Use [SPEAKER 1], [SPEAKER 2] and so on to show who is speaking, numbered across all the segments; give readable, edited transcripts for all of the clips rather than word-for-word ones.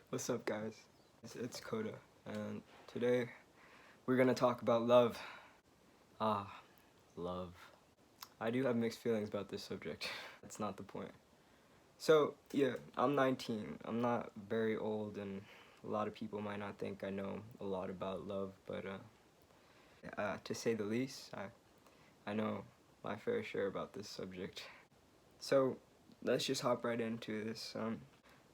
[SPEAKER 1] What's up, guys? It's Koda, and today we're gonna talk about love. Ah, love. I do have mixed feelings about this subject. That's not the point. So, yeah, I'm 19. I'm not very old, and a lot of people might not think I know a lot about love, but to say the least, I know my fair share about this subject. So, let's just hop right into this.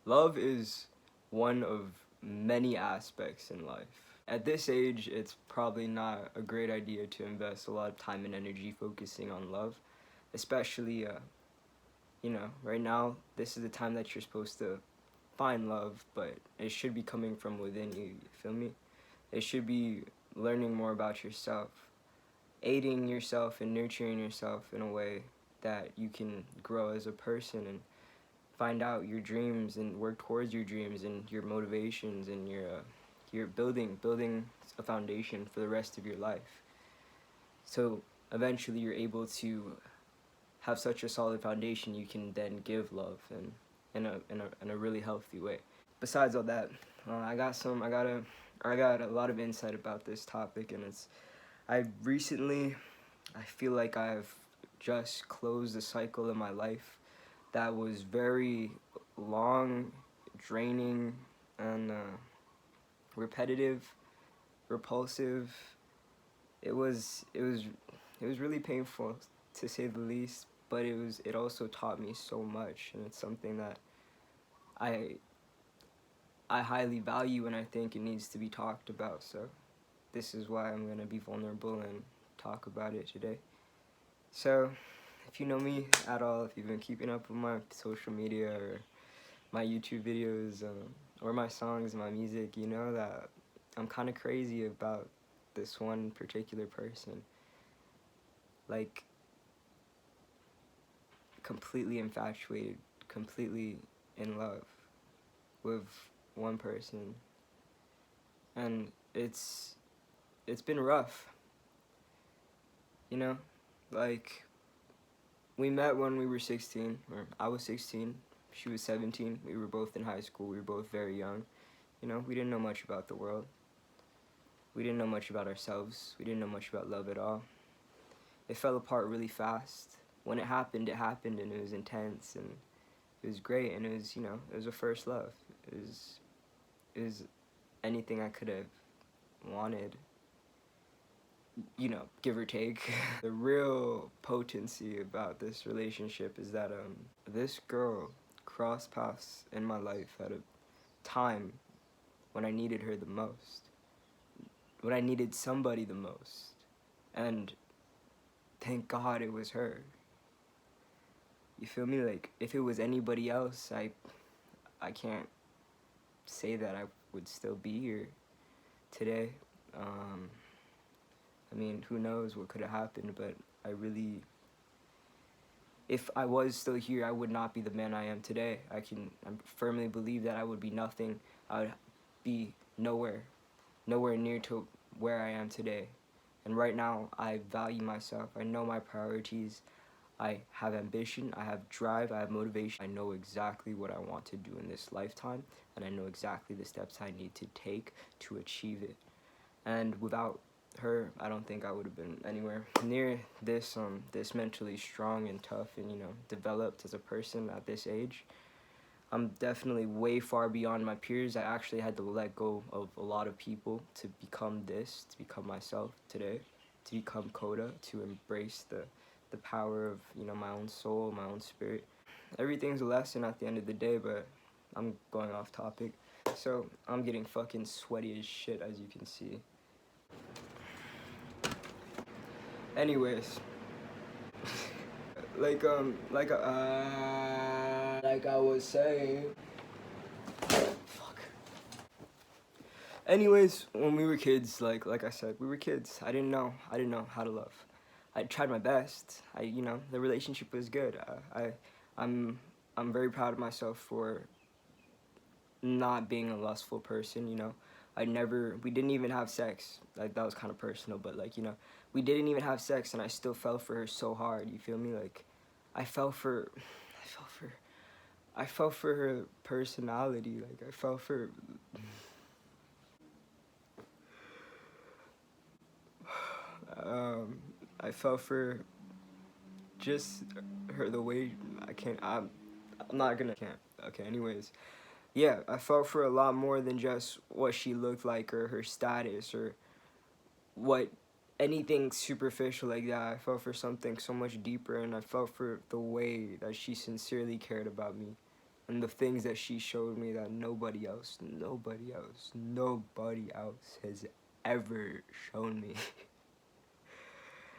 [SPEAKER 1] Love is one of many aspects in life. At this age, it's probably not a great idea to invest a lot of time and energy focusing on love, especially, right now, this is the time that you're supposed to find love, but it should be coming from within you, you feel me? It should be learning more about yourself, aiding yourself and nurturing yourself in a way that you can grow as a person and find out your dreams and work towards your dreams and your motivations and your building a foundation for the rest of your life. So eventually you're able to have such a solid foundation you can then give love and in a really healthy way. Besides all that, I got a lot of insight about this topic, and I feel like I've just closed a cycle in my life that was very long, draining, and repetitive, repulsive. It was really painful, to say the least, but it also taught me so much, and it's something that I I highly value, and I think it needs to be talked about. So this is why I'm gonna be vulnerable and talk about it today. So if you know me at all, if you've been keeping up with my social media or my YouTube videos, or my songs, my music, you know that I'm kind of crazy about this one particular person. Like, completely infatuated, completely in love with one person. And it's been rough, you know? Like, we met when we were 16, or I was 16, she was 17. We were both in high school. We were both very young. You know, we didn't know much about the world. We didn't know much about ourselves. We didn't know much about love at all. It fell apart really fast. When it happened, and it was intense, and it was great, and it was a first love. It was anything I could have wanted, give or take. The real potency about this relationship is that this girl crossed paths in my life at a time when I needed her the most, when I needed somebody the most, and thank God it was her. You feel me? Like, if it was anybody else, I can't say that I would still be here today. I mean, who knows what could have happened, but if I was still here, I would not be the man I am today. I firmly believe that I would be nothing. I would be nowhere near to where I am today. And right now, I value myself. I know my priorities. I have ambition, I have drive, I have motivation. I know exactly what I want to do in this lifetime, and I know exactly the steps I need to take to achieve it. And without her, I don't think I would have been anywhere near this mentally strong and tough and, developed as a person at this age. I'm definitely way far beyond my peers. I actually had to let go of a lot of people to become myself today, to become Koda, to embrace the power of, my own soul, my own spirit. Everything's a lesson at the end of the day, but I'm going off topic. So I'm getting fucking sweaty as shit, as you can see. Anyways, like I was saying. Fuck. Anyways, when we were kids, like I said, we were kids. I didn't know how to love. I tried my best. The relationship was good. I'm very proud of myself for not being a lustful person. We didn't even have sex. Like, that was kind of personal, but we didn't even have sex, and I still fell for her so hard. You feel me? Like, I fell for I fell for her personality. Like, I fell for um I fell for just her, the way I'm not gonna can't okay, anyways. Yeah, I fell for a lot more than just what she looked like or her status or what anything superficial like that. I fell for something so much deeper, and I fell for the way that she sincerely cared about me and the things that she showed me that nobody else has ever shown me.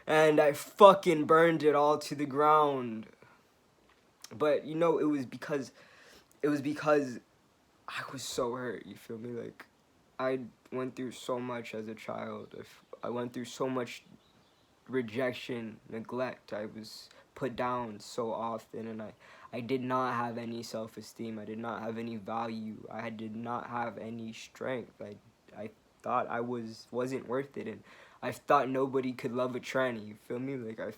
[SPEAKER 1] And I fucking burned it all to the ground. But you know, it was because I was so hurt, you feel me? Like, I went through so much as a child. I went through so much rejection, neglect. I was put down so often, and I did not have any self-esteem. I did not have any value. I did not have any strength. I thought wasn't worth it, and I thought nobody could love a tranny, you feel me? Like, I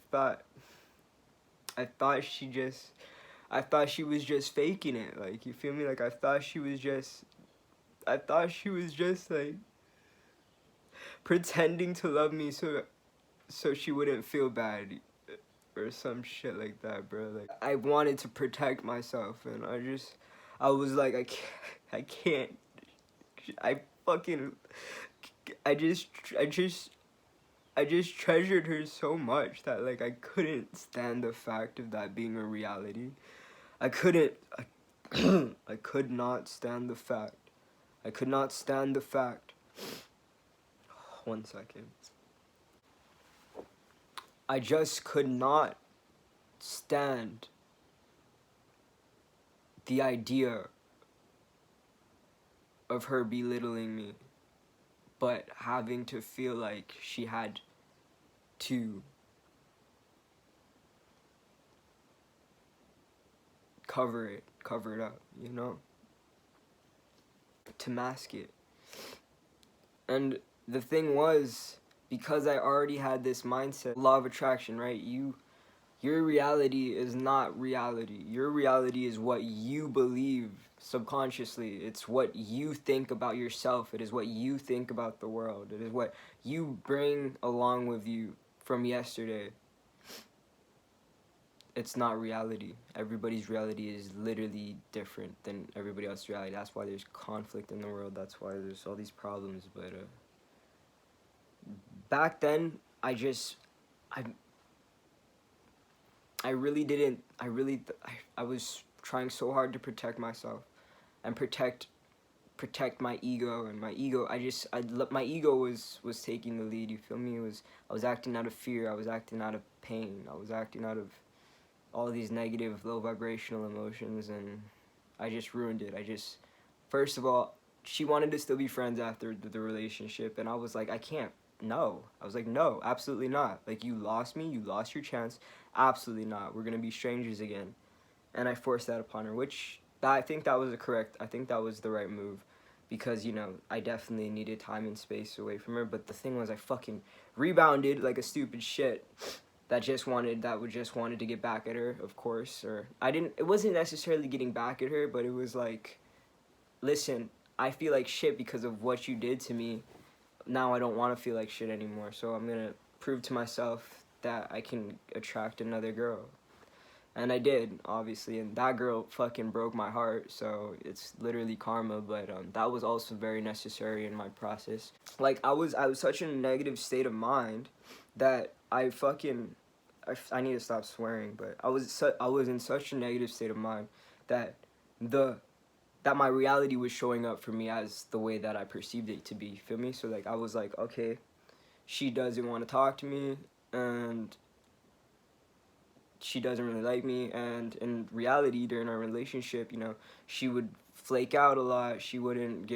[SPEAKER 1] thought she was just faking it, like, you feel me? Like, I thought she was just like pretending to love me so she wouldn't feel bad or some shit like that, bro. Like, I wanted to protect myself, and I was like, I can't, I fucking, I just, I just, I just treasured her so much that, like, I couldn't stand the fact of that being a reality. I couldn't, I could not stand the fact. I could not stand the fact. 1 second. I just could not stand the idea of her belittling me, but having to feel like she had to cover it up, you know? To mask it. And the thing was, because I already had this mindset, law of attraction, right? Your reality is not reality. Your reality is what you believe subconsciously. It's what you think about yourself. It is what you think about the world. It is what you bring along with you from yesterday. It's not reality. Everybody's reality is literally different than everybody else's reality. That's why there's conflict in the world. That's why there's all these problems. But back then, I really didn't. I was trying so hard to protect myself and protect my ego, and my ego was taking the lead. You feel me? I was acting out of fear. I was acting out of pain. I was acting out of all these negative, low vibrational emotions, and I just ruined it. First of all, she wanted to still be friends after the relationship, and I was like, I can't. No. I was like, no, absolutely not. Like, you lost me, you lost your chance. Absolutely not. We're gonna be strangers again. And I forced that upon her, which I think that was the right move, because, you know, I definitely needed time and space away from her. But the thing was, I fucking rebounded like a stupid shit that just wanted to get back at her, of course. Or it wasn't necessarily getting back at her, but it was like, listen, I feel like shit because of what you did to me. Now I don't want to feel like shit anymore, so I'm gonna prove to myself that I can attract another girl. And I did, obviously, and that girl fucking broke my heart, so it's literally karma. But that was also very necessary in my process. Like, I was such in a negative state of mind that I need to stop swearing, but I was in such a negative state of mind that my reality was showing up for me as the way that I perceived it to be. You feel me? So, like, I was like, okay, she doesn't want to talk to me, and she doesn't really like me. And in reality, during our relationship, you know, she would flake out a lot. She wouldn't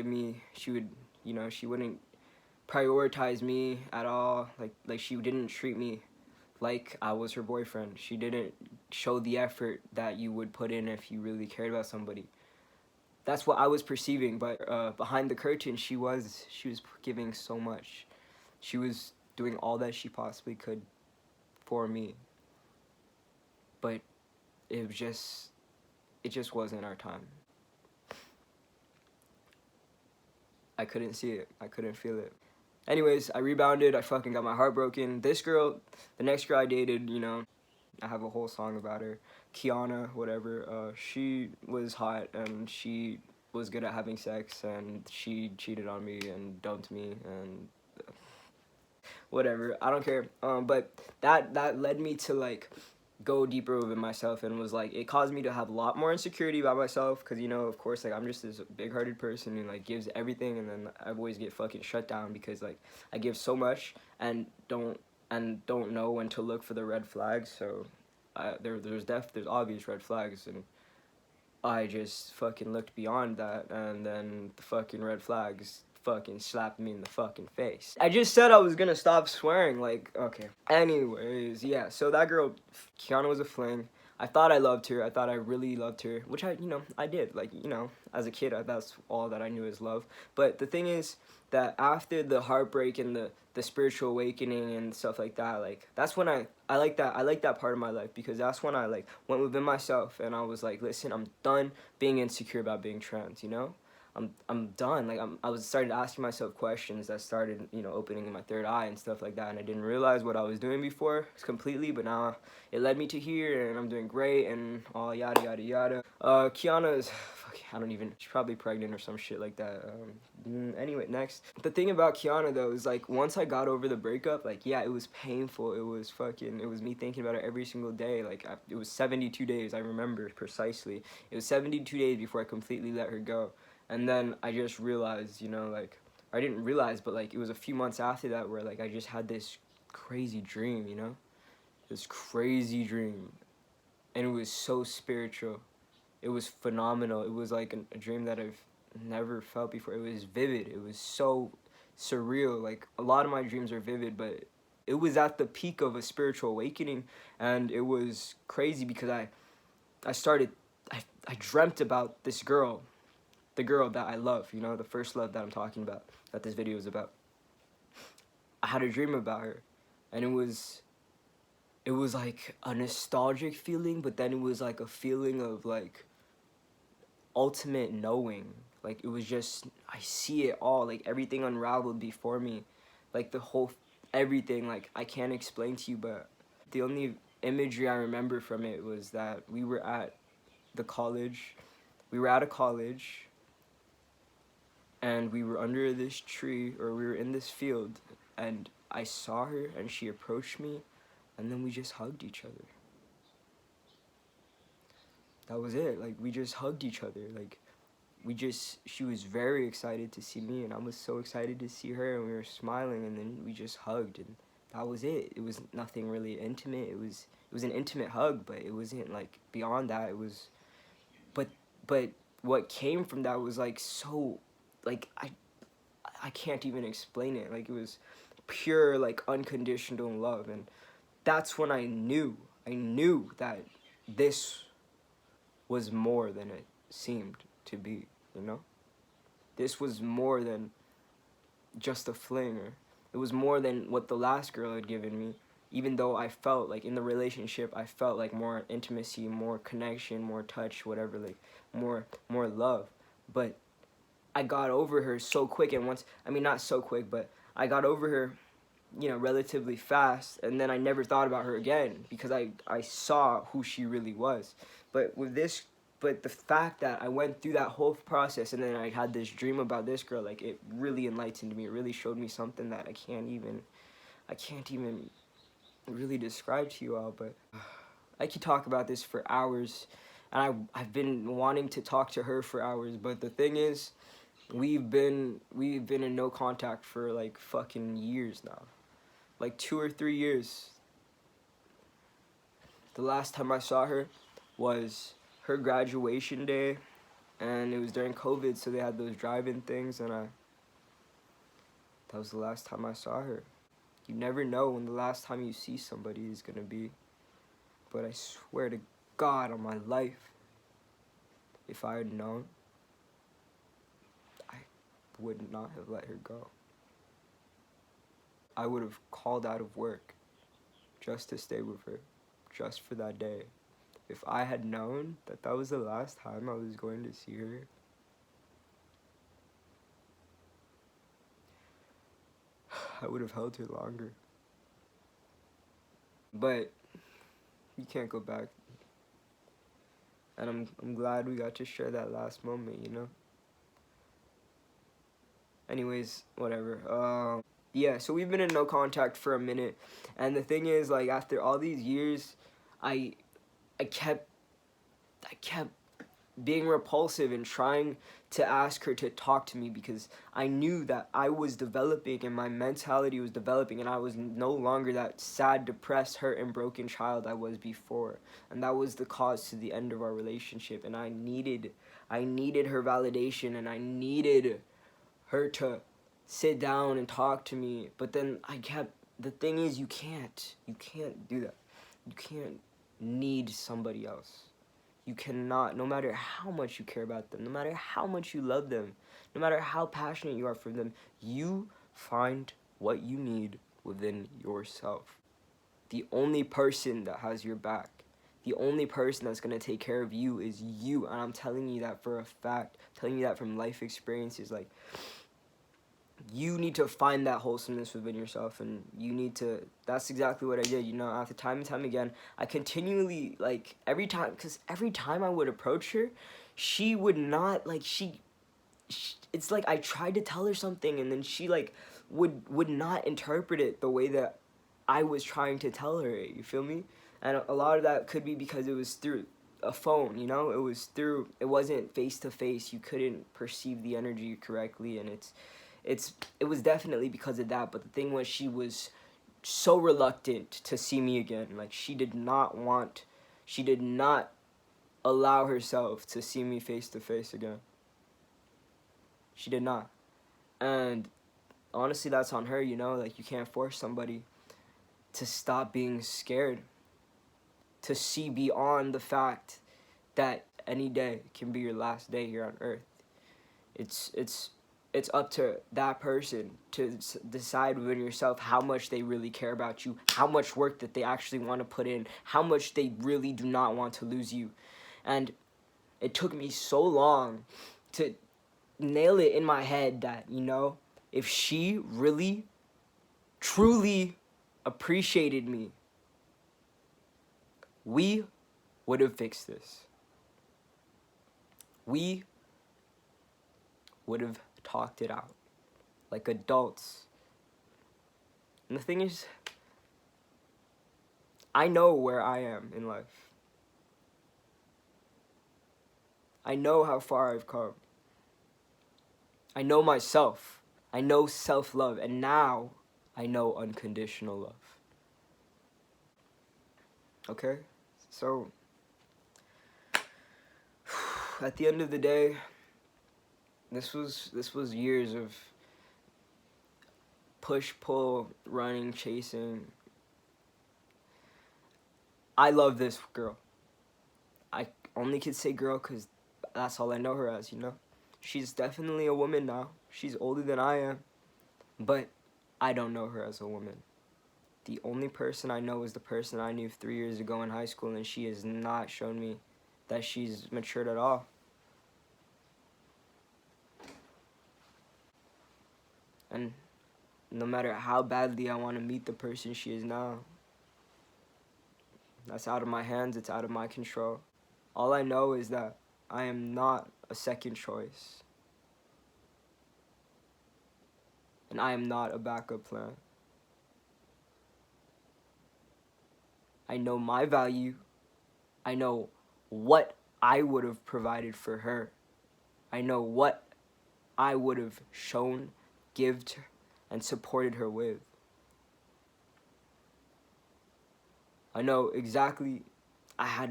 [SPEAKER 1] prioritize me at all. Like she didn't treat me like I was her boyfriend. She didn't show the effort that you would put in if you really cared about somebody. That's what I was perceiving, but behind the curtain, she was giving so much. She was doing all that she possibly could for me. But it was just, it just wasn't our time. I couldn't see it. I couldn't feel it. Anyways, I rebounded. I fucking got my heart broken. This girl, the next girl I dated, you know, I have a whole song about her. Kiana, whatever. She was hot and she was good at having sex, and she cheated on me and dumped me and whatever. I don't care. But that led me to like go deeper within myself, and was like, it caused me to have a lot more insecurity about myself, because, you know, of course, like, I'm just this big-hearted person who like gives everything, and then I always get fucking shut down because like I give so much and don't know when to look for the red flags. So there's obvious red flags, and I just fucking looked beyond that, and then the fucking red flags fucking slapped me in the fucking face. I just said I was gonna stop swearing, like, okay. Anyways, yeah, so that girl, Kiana, was a fling. I thought I loved her. I thought I really loved her, which I did. Like, as a kid, that's all that I knew is love. But the thing is that after the heartbreak and the spiritual awakening and stuff like that, like, that's when I like that part of my life, because that's when I like went within myself and I was like, listen, I'm done being insecure about being trans, you know? I'm done. Like, I was started asking myself questions that started, opening my third eye and stuff like that, and I didn't realize what I was doing before completely, but now it led me to here, and I'm doing great, and all yada yada yada. Kiana is, she's probably pregnant or some shit like that. Anyway, next. The thing about Kiana, though, is like, once I got over the breakup, like, yeah, it was painful. It was me thinking about it every single day. Like, it was 72 days, I remember precisely. It was 72 days before I completely let her go. And then I just realized, like, I didn't realize, but like, it was a few months after that where like I just had this crazy dream, this crazy dream, and it was so spiritual. It was phenomenal. It was like a dream that I've never felt before. It was vivid. It was so surreal. Like, a lot of my dreams are vivid, but it was at the peak of a spiritual awakening, and it was crazy because I dreamt about this girl, the girl that I love, the first love that I'm talking about, that this video is about. I had a dream about her, and it was like a nostalgic feeling, but then it was like a feeling of like ultimate knowing. Like, it was just, I see it all, like everything unraveled before me, like the whole everything. Like, I can't explain to you, but the only imagery I remember from it was that we were at a college, and we were under this tree, or we were in this field, and I saw her, and she approached me, and then we just hugged each other. That was it. Like, we just hugged each other. Like, she was very excited to see me, and I was so excited to see her, and we were smiling, and then we just hugged, and that was it. It was nothing really intimate. It was an intimate hug, but it wasn't like beyond that. It was, but what came from that was like so, like, I can't even explain it. Like, it was pure, like, unconditional love, and that's when I knew that this was more than it seemed to be, This was more than just a fling, or it was more than what the last girl had given me. Even though I felt like in the relationship, I felt like more intimacy, more connection, more touch, whatever, like more love. But I got over her so quick, and not so quick, but I got over her, relatively fast, and then I never thought about her again because I saw who she really was. But the fact that I went through that whole process, and then I had this dream about this girl, like, it really enlightened me. It really showed me something that I can't even really describe to you all. But I could talk about this for hours, and I've been wanting to talk to her for hours, but the thing is, we've been in no contact for like fucking years now, like 2 or 3 years. The last time I saw her was her graduation day, and it was during COVID, so they had those drive-in things, and that was the last time I saw her. You never know when the last time you see somebody is gonna be, but I swear to God on my life, if I had known, I would not have let her go. I would have called out of work just to stay with her, just for that day. if I had known that that was the last time I was going to see her, I would have held her longer. But you can't go back. And I'm glad we got to share that last moment, you know? Anyways, whatever. Yeah, so we've been in no contact for a minute. And the thing is, like, after all these years, I kept being repulsive and trying to ask her to talk to me because I knew that I was developing and my mentality was developing and I was no longer that sad, depressed, hurt, and broken child I was before. And that was the cause to the end of our relationship. And I needed her validation and I needed her to sit down and talk to me. But then the thing is, you can't do that. You can't need somebody else. You cannot, no matter how much you care about them, no matter how much you love them, no matter how passionate you are for them, you find what you need within yourself. The only person that has your back, the only person that's going to take care of you is you. And I'm telling you that for a fact, I'm telling you that from life experiences. Like, you need to find that wholesomeness within yourself, and you need to, that's exactly what I did, you know, after time and time again. I continually, like, every time I would approach her, she would not, like, it's like I tried to tell her something, and then she, like, would not interpret it the way that I was trying to tell her, you feel me? And a lot of that could be because it was through a phone, you know, it wasn't face to face, you couldn't perceive the energy correctly, and it was definitely because of that. But the thing was, she was so reluctant to see me again. Like, she did not allow herself to see me face to face again. She did not. And honestly, that's on her, you know? Like, you can't force somebody to stop being scared, to see beyond the fact that any day can be your last day here on earth. It's up to that person to decide within yourself how much they really care about you, how much work that they actually want to put in, how much they really do not want to lose you. And it took me so long to nail it in my head that, you know, if she really, truly appreciated me, we would have fixed this. We would have talked it out like adults. And the thing is, I know where I am in life. I know how far I've come. I know myself. I know self-love. And now I know unconditional love. Okay? So, at the end of the day, this was years of push, pull, running, chasing. I love this girl. I only could say girl because that's all I know her as, you know? She's definitely a woman now. She's older than I am. But I don't know her as a woman. The only person I know is the person I knew 3 years ago in high school, and she has not shown me that she's matured at all. And no matter how badly I want to meet the person she is now, that's out of my hands, it's out of my control. All I know is that I am not a second choice. And I am not a backup plan. I know my value. I know what I would have provided for her. I know what I would have shown, gived, and supported her with. I know exactly. I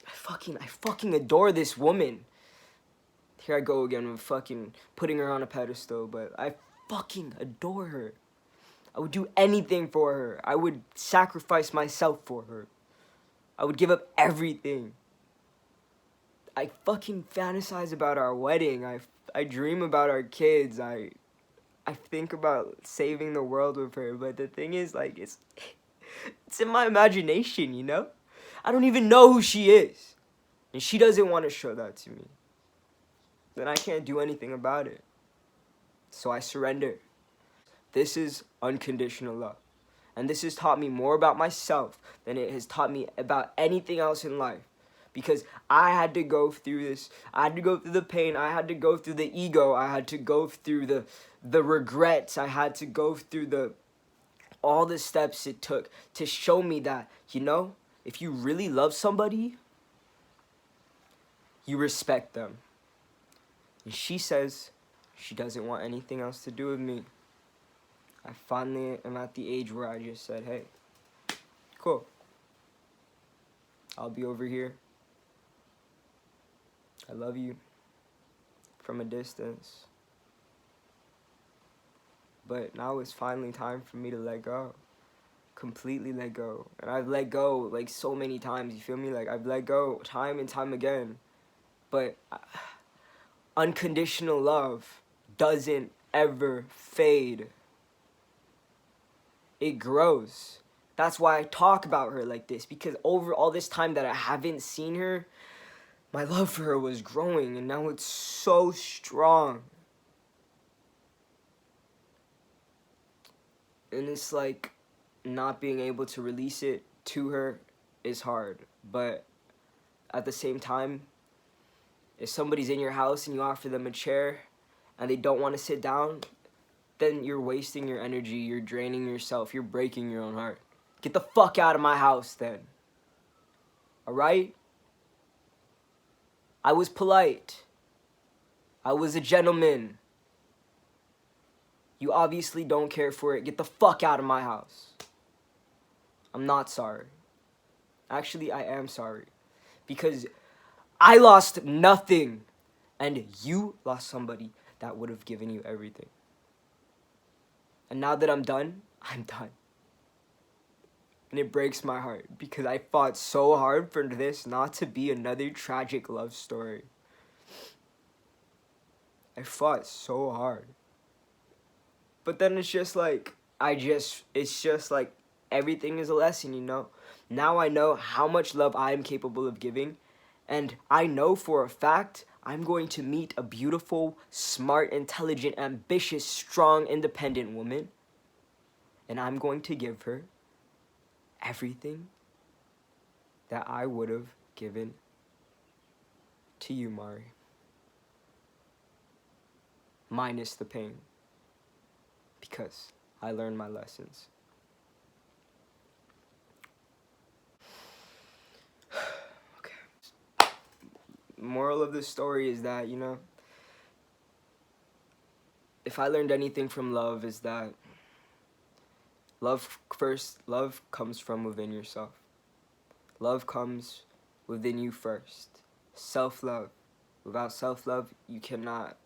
[SPEAKER 1] fucking adore this woman. Here I go again with fucking putting her on a pedestal, but I fucking adore her. I would do anything for her. I would sacrifice myself for her. I would give up everything. I fucking fantasize about our wedding. I dream about our kids. I think about saving the world with her, but the thing is, like, it's in my imagination, you know? I don't even know who she is. And she doesn't want to show that to me. Then I can't do anything about it. So I surrender. This is unconditional love. And this has taught me more about myself than it has taught me about anything else in life. Because I had to go through this. I had to go through the pain. I had to go through the ego. I had to go through the regrets. I had to go through all the steps it took to show me that, you know, if you really love somebody, you respect them. And she says she doesn't want anything else to do with me. I finally am at the age where I just said, hey, cool. I'll be over here. I love you from a distance. But now it's finally time for me to let go. Completely let go. And I've let go like so many times, you feel me? Like I've let go time and time again. But unconditional love doesn't ever fade. It grows. That's why I talk about her like this, because over all this time that I haven't seen her, my love for her was growing, and now it's so strong. And it's like not being able to release it to her is hard. But at the same time, if somebody's in your house and you offer them a chair and they don't want to sit down, then you're wasting your energy, you're draining yourself, you're breaking your own heart. Get the fuck out of my house then. Alright? I was polite. I was a gentleman. You obviously don't care for it. Get the fuck out of my house. I'm not sorry. Actually, I am sorry. Because I lost nothing. And you lost somebody that would have given you everything. And now that I'm done, I'm done. And it breaks my heart because I fought so hard for this not to be another tragic love story. I fought so hard. But then it's just like, it's just like everything is a lesson, you know? Now I know how much love I am capable of giving. And I know for a fact I'm going to meet a beautiful, smart, intelligent, ambitious, strong, independent woman. And I'm going to give her everything that I would have given to you, Mari. Minus the pain. Because I learned my lessons. Okay. Moral of the story is that, you know, if I learned anything from love is that love comes from within yourself. Love comes within you first. Self-love. Without self-love, you cannot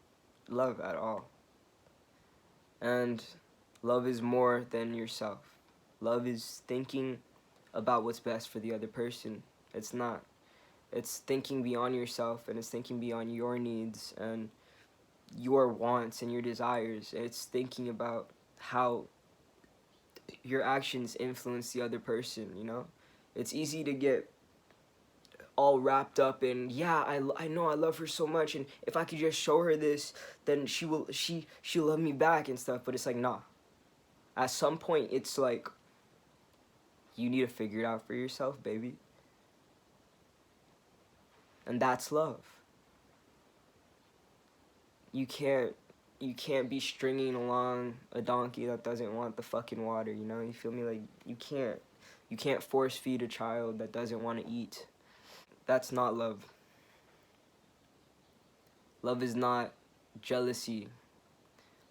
[SPEAKER 1] love at all. And love is more than yourself. Love is thinking about what's best for the other person. It's not. It's thinking beyond yourself, and it's thinking beyond your needs and your wants and your desires. It's thinking about how your actions influence the other person, you know? It's easy to get all wrapped up in, yeah, I know I love her so much, and if I could just show her this, then she'll love me back and stuff. But it's like, nah. At some point, it's like, you need to figure it out for yourself, baby. And that's love. You can't be stringing along a donkey that doesn't want the fucking water, you know? You feel me? Like, you can't force feed a child that doesn't want to eat. That's not love. Love is not jealousy.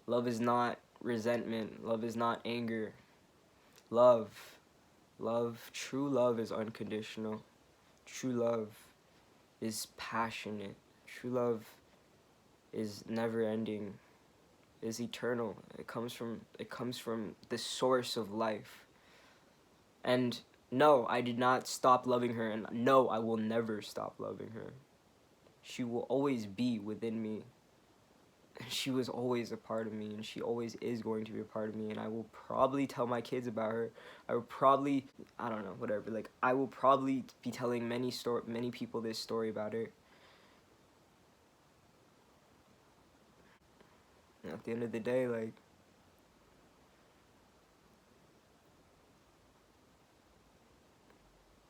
[SPEAKER 1] Love is not resentment. Love is not anger. True love is unconditional. True love is passionate. True love is never ending, is eternal. It comes from the source of life. And no, I did not stop loving her, and no, I will never stop loving her. She will always be within me. she was always a part of me, and she always is going to be a part of me, and I will probably tell my kids about her. I will probably, I don't know, whatever, like, I will probably be telling many people this story about her. And at the end of the day, like,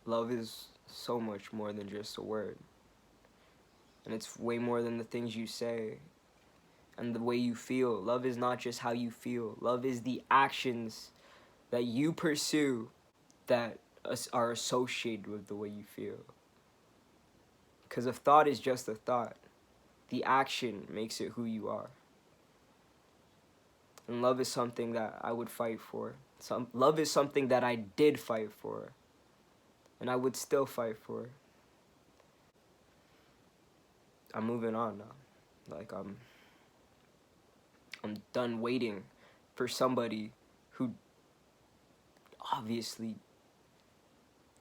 [SPEAKER 1] love is so much more than just a word. And it's way more than the things you say and the way you feel. Love is not just how you feel. Love is the actions that you pursue that are associated with the way you feel. Because a thought is just a thought. The action makes it who you are. And love is something that I would fight for. Love is something that I did fight for. And I would still fight for. I'm moving on now. Like, I'm done waiting for somebody who obviously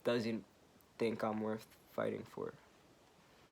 [SPEAKER 1] doesn't think I'm worth fighting for.